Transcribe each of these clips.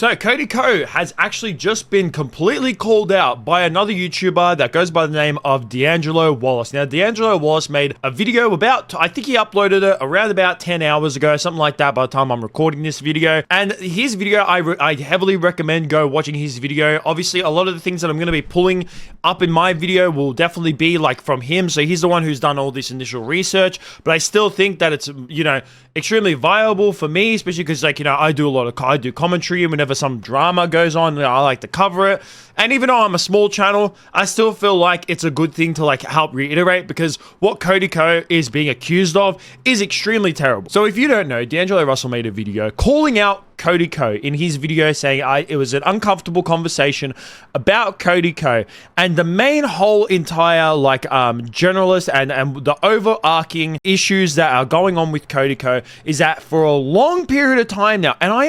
So Cody has actually just been completely called out by another YouTuber that goes by the name of D'Angelo Wallace. Now, D'Angelo Wallace made a video about, I think he uploaded it around about 10 hours ago, something like that by the time I'm recording this video. And his video, I heavily recommend go watching his video. Obviously, a lot of the things that I'm going to be pulling up in my video will definitely be like from him. So he's the one who's done all this initial research, but I still think that it's, you know, extremely viable for me, especially because, like, you know, I do commentary, and whenever some drama goes on, I like to cover it. And even though I'm a small channel, I still feel like it's a good thing to, like, help reiterate, because what Cody is being accused of is extremely terrible. So if you don't know, D'Angelo Russell made a video calling out Cody in his video, saying it was an uncomfortable conversation about Cody and the main whole entire, like, generalist and the overarching issues that are going on with Cody is that for a long period of time now, and I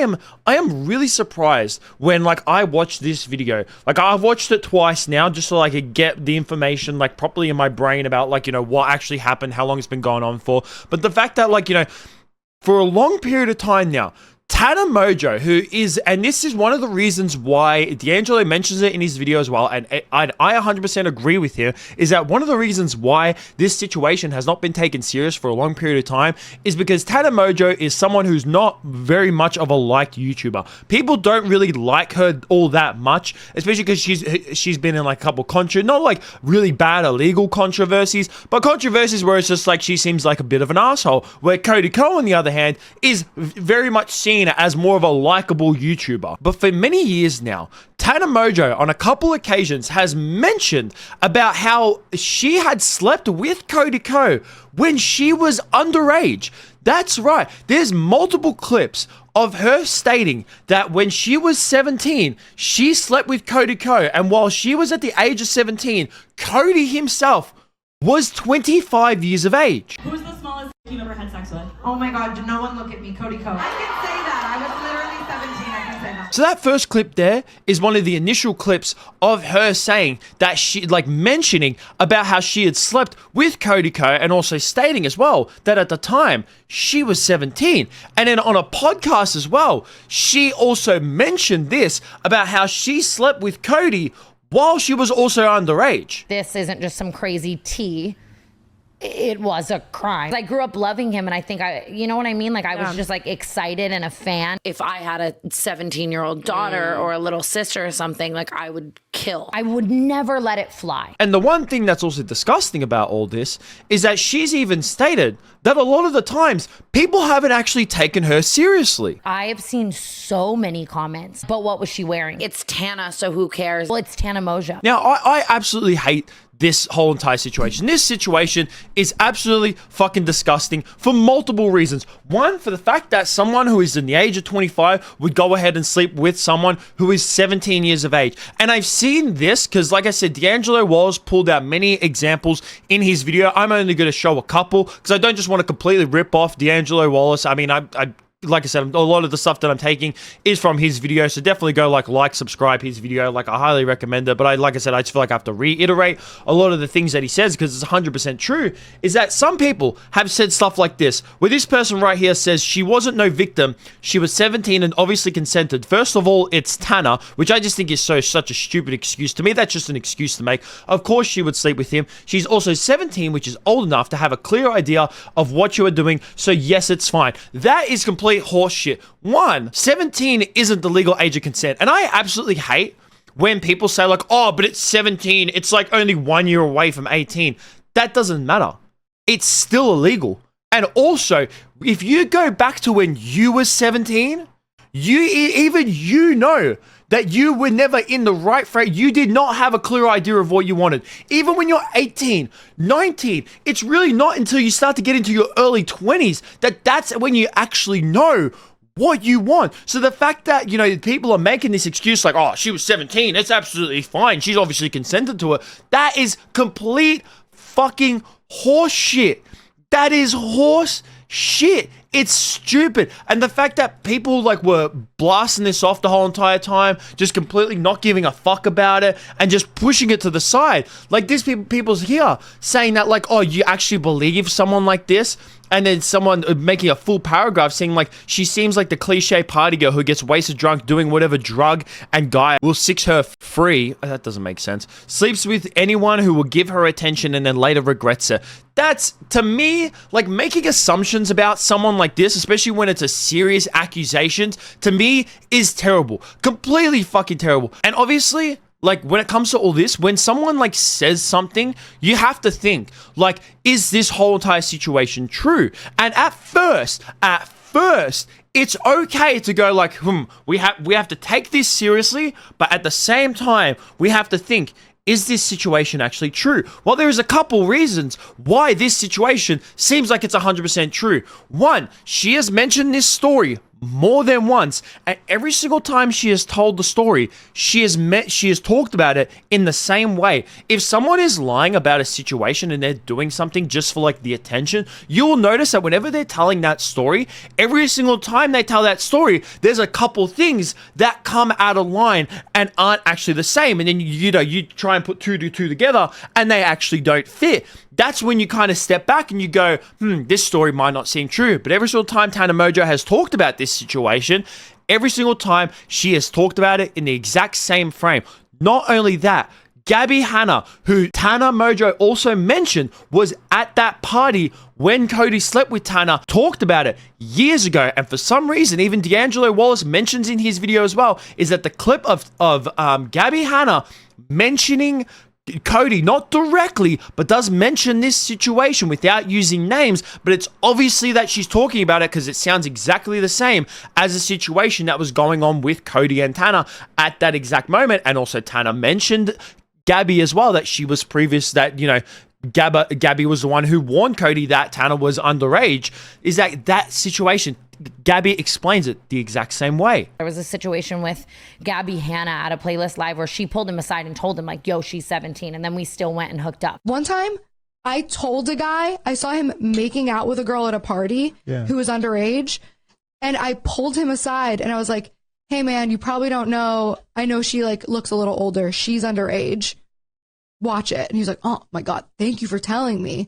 am really surprised when, like, I watched this video. Like, I've watched it twice now just so I could get the information, like, properly in my brain about, like, you know, what actually happened, how long it's been going on for. But the fact that, like, you know, for a long period of time now, Tana Mojo, who is, and this is one of the reasons why D'Angelo mentions it in his video as well, and I 100% agree with him, is that one of the reasons why this situation has not been taken serious for a long period of time is because Tana Mojo is someone who's not very much of a liked YouTuber. People don't really like her all that much, especially because she's been in, like, a couple not like really bad illegal controversies, but controversies where it's just like she seems like a bit of an asshole, where Cody on the other hand is very much seen as more of a likable YouTuber. But for many years now, Tana Mojo on a couple occasions has mentioned about how she had slept with Cody when she was underage. That's right. There's multiple clips of her stating that when she was 17, she slept with Cody and while she was at the age of 17, Cody himself was 25 years of age. Who's the smallest you've ever had sex with? Oh my God, no one look at me, Cody I can say that. I was literally 17, I can say that. So that first clip there is one of the initial clips of her saying that she, like, mentioning about how she had slept with Cody and also stating as well that at the time she was 17. And then on a podcast as well, she also mentioned this about how she slept with Cody while she was also underage. This isn't just some crazy tea. It was a crime. I grew up loving him, and I think you know what I mean? Like, I was just, like, excited and a fan. If I had a 17-year-old daughter or a little sister or something, like, I would kill. I would never let it fly. And the one thing that's also disgusting about all this is that she's even stated that a lot of the times people haven't actually taken her seriously. I have seen so many comments, but what was she wearing? It's Tana, so who cares? Well, it's Tana Mojo. Now, I absolutely hate this whole entire situation. This situation is absolutely fucking disgusting for multiple reasons. One, for the fact that someone who is in the age of 25 would go ahead and sleep with someone who is 17 years of age. And I've seen this because, like I said, D'Angelo Wallace pulled out many examples in his video. I'm only going to show a couple because I don't just want to completely rip off D'Angelo Wallace. I mean, like I said, a lot of the stuff that I'm taking is from his video, so definitely go like, subscribe his video. Like, I highly recommend it. But like I said, I just feel like I have to reiterate a lot of the things that he says because it's 100% true. Is that some people have said stuff like this, where this person right here says she wasn't no victim, she was 17 and obviously consented. First of all, it's Tana, which I just think is such a stupid excuse. To me, that's just an excuse to make. Of course, she would sleep with him. She's also 17, which is old enough to have a clear idea of what you are doing. So yes, it's fine. That is complete horse shit. 17 isn't the legal age of consent, and I absolutely hate when people say, like, oh, but it's 17, it's like only 1 year away from 18. That doesn't matter. It's still illegal. And also, if you go back to when you were 17, you know that you were never in the right frame. You did not have a clear idea of what you wanted. Even when you're 18, 19, it's really not until you start to get into your early 20s that's when you actually know what you want. So the fact that, you know, people are making this excuse like, oh, she was 17, it's absolutely fine, she's obviously consented to it, that is complete fucking horse shit. That is horse shit. It's stupid. And the fact that people, like, were blasting this off the whole entire time, just completely not giving a fuck about it and just pushing it to the side. Like, this people's here saying that, like, oh, you actually believe someone like this? And then someone making a full paragraph saying like, she seems like the cliche party girl who gets wasted drunk doing whatever drug and guy will set her free. That doesn't make sense. Sleeps with anyone who will give her attention and then later regrets it. That's, to me, like making assumptions about someone like this, especially when it's a serious accusations, to me is terrible. Completely fucking terrible. And obviously, like when it comes to all this, when someone like says something, you have to think like, is this whole entire situation true? And at first, it's okay to go like, we have to take this seriously, but at the same time, we have to think, is this situation actually true? Well, there is a couple reasons why this situation seems like it's 100% true. One, she has mentioned this story more than once, and every single time she has told the story, she has talked about it in the same way. If someone is lying about a situation and they're doing something just for like the attention, you will notice that whenever they're telling that story, every single time they tell that story, there's a couple things that come out of line and aren't actually the same, and then you try and put two to two together and they actually don't fit. That's when you kind of step back and you go, this story might not seem true. But every single time Tana Mongeau has talked about this situation, every single time she has talked about it in the exact same frame. Not only that, Gabby Hanna, who Tana Mongeau also mentioned, was at that party when Cody slept with Tana, talked about it years ago. And for some reason, even D'Angelo Wallace mentions in his video as well, is that the clip of Gabby Hanna mentioning Cody, not directly, but does mention this situation without using names, but it's obviously that she's talking about it because it sounds exactly the same as the situation that was going on with Cody and Tana at that exact moment. And also Tana mentioned Gabby as well, that she was previous, that, Gabby was the one who warned Cody that Tana was underage. Is that situation, Gabby explains it the exact same way. There was a situation with Gabby Hanna at a Playlist Live where she pulled him aside and told him like, yo, she's 17. And then we still went and hooked up. One time I told a guy, I saw him making out with a girl at a party who was underage. And I pulled him aside and I was like, hey man, you probably don't know. I know she like looks a little older. She's underage. Watch it. And he's like, oh my God, thank you for telling me.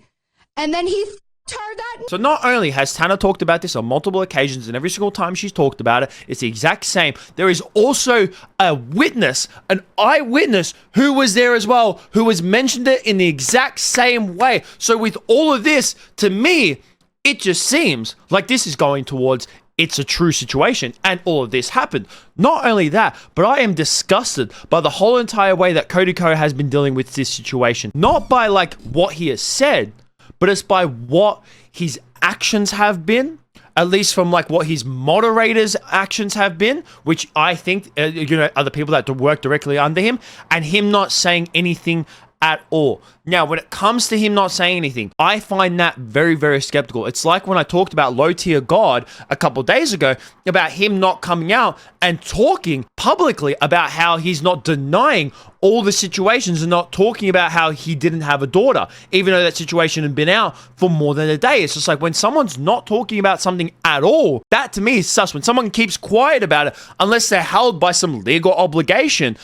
And then he heard that. So not only has Tana talked about this on multiple occasions, and every single time she's talked about it, it's the exact same. There is also a witness, an eyewitness who was there as well, who has mentioned it in the exact same way. So with all of this, to me, it just seems like this is going towards it's a true situation, and all of this happened. Not only that, but I am disgusted by the whole entire way that Cody Co has been dealing with this situation. Not by like what he has said, but it's by what his actions have been, at least from like what his moderators' actions have been, which I think, are the people that work directly under him, and him not saying anything at all. Now, when it comes to him not saying anything, I find that very, very skeptical. It's like when I talked about Low Tier God a couple days ago, about him not coming out and talking publicly about how he's not denying all the situations and not talking about how he didn't have a daughter, even though that situation had been out for more than a day. It's just like when someone's not talking about something at all, that to me is sus. When someone keeps quiet about it, unless they're held by some legal obligation,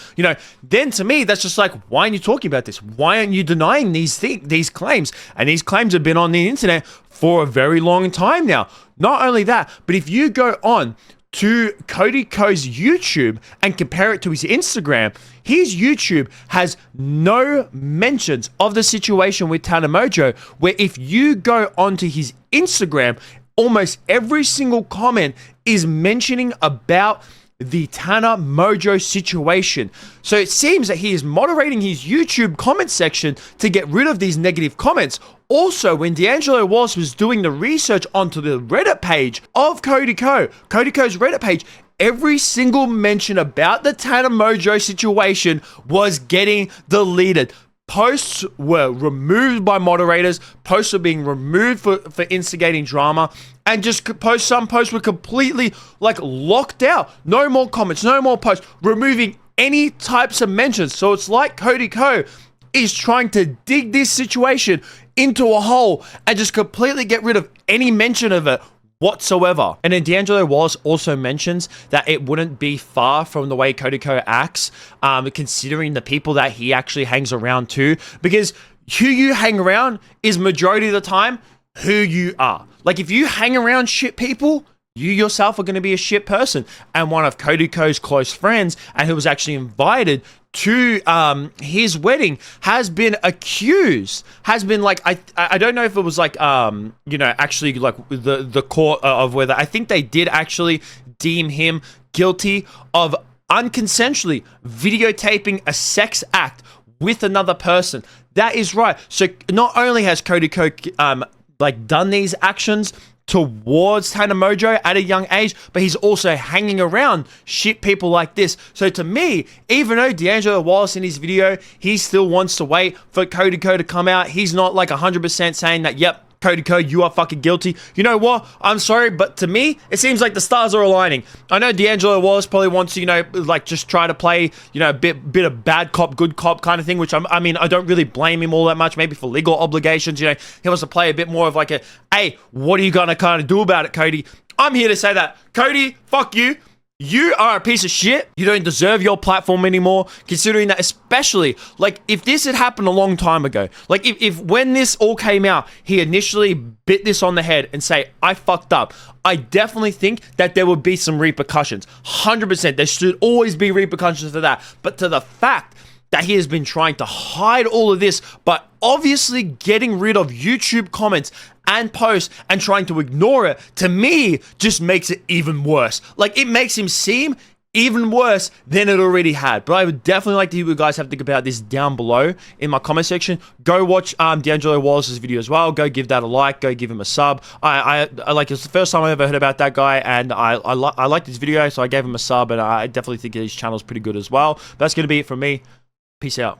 then to me, that's just like, why aren't you talking about this? Why aren't you denying these claims? And these claims have been on the internet for a very long time now. Not only that, but if you go on to Cody Co's YouTube and compare it to his Instagram, his YouTube has no mentions of the situation with Tana Mongeau, where if you go onto his Instagram, almost every single comment is mentioning about the Tana Mongeau situation. So it seems that he is moderating his YouTube comment section to get rid of these negative comments. Also, when D'Angelo Wallace was doing the research onto the Reddit page of Cody Co's Reddit page, every single mention about the Tana Mongeau situation was getting deleted. Posts were removed by moderators. Posts were being removed for instigating drama. And just some posts were completely like locked out. No more comments, no more posts, removing any types of mentions. So it's like Cody Co is trying to dig this situation into a hole and just completely get rid of any mention of it whatsoever. And then D'Angelo Wallace also mentions that it wouldn't be far from the way Cody Co acts, considering the people that he actually hangs around to, because who you hang around is majority of the time who you are. Like, if you hang around shit people, you yourself are going to be a shit person. And one of Cody Ko's close friends, and who was actually invited to his wedding, has been accused, has been like, I don't know if it was like actually like the court of whether, I think they did actually deem him guilty of unconsensually videotaping a sex act with another person. That is right. So not only has Cody Ko done these actions towards Tana Mojo at a young age, but he's also hanging around shit people like this. So to me, even though D'Angelo Wallace in his video, he still wants to wait for Cody Ko to come out. He's not like 100% saying that, yep, Cody Ko, you are fucking guilty. You know what? I'm sorry, but to me, it seems like the stars are aligning. I know D'Angelo Wallace probably wants to, just try to play, a bit of bad cop, good cop kind of thing, which I don't really blame him all that much, maybe for legal obligations. He wants to play a bit more of like a, hey, what are you gonna kind of do about it, Cody? I'm here to say that, Cody, fuck you. You are a piece of shit. You don't deserve your platform anymore, considering that, especially, like, if this had happened a long time ago, like, if when this all came out, he initially bit this on the head and say, I fucked up, I definitely think that there would be some repercussions. 100%. There should always be repercussions for that. But to the fact that he has been trying to hide all of this, but obviously getting rid of YouTube comments and posts and trying to ignore it, to me, just makes it even worse. Like, it makes him seem even worse than it already had. But I would definitely like to hear what you guys have to think about this down below in my comment section. Go watch D'Angelo Wallace's video as well. Go give that a like. Go give him a sub. I like, it's the first time I ever heard about that guy, and I liked his video, so I gave him a sub, and I definitely think his channel's pretty good as well. That's going to be it from me. Peace out.